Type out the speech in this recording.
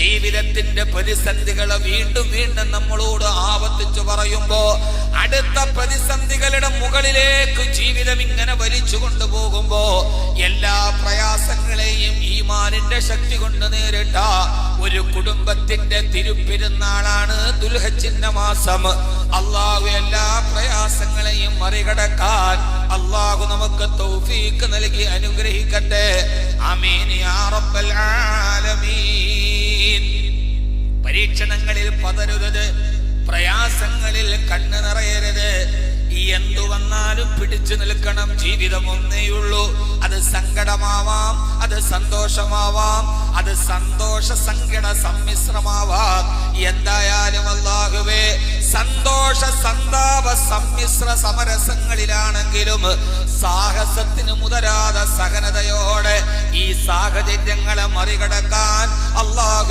ജീവിതത്തിന്റെ പ്രതിസന്ധികളെ വീണ്ടും വീണ്ടും നമ്മളോട് ആവർത്തിച്ചു പറയുമ്പോ അടുത്ത പ്രതിസന്ധികളുടെ മുകളിലേക്ക് ജീവിതം ഇങ്ങനെ വലിച്ചു കൊണ്ടുപോകുമ്പോ എല്ലാ പ്രയാസങ്ങളെയും ഈമാനിന്റെ ശക്തി കൊണ്ട് നേരിട്ട ഒരു കുടുംബത്തിന്റെ തിരുപ്പെരുന്നാളാണ് ദുൽഹജ്ജിന്റെ മാസം. അള്ളാഹു എല്ലാ പ്രയാസങ്ങളെയും മറികടക്കാൻ അള്ളാഹു നമുക്ക് തൗഫീഖ് നൽകി അനുഗ്രഹിക്കട്ടെ. ആമീൻ യാ റബ്ബൽ ആലമീൻ. പരീക്ഷണങ്ങളിൽ പതരരുത്, പ്രയാസങ്ങളിൽ കണ്ണ് നിറയരുത്. എന്തു വന്നാലും പിടിച്ചു നിൽക്കണം. ജീവിതം ഒന്നേയുള്ളൂ. അത് സങ്കടമാവാം, അത് സന്തോഷമാവാം, അത് സന്തോഷ സങ്കട സമ്മിശ്രമാവാം. എന്തായാലും അല്ലാഹുവേ, സന്തോഷ സന്താപ സമ്മിശ്ര സമരസങ്ങളിലാണെങ്കിലും സാഹസത്തിന് മുതരാതെ സഹനതയോടെ ഈ സാഹചര്യങ്ങളെ മറികടക്കാൻ അല്ലാഹു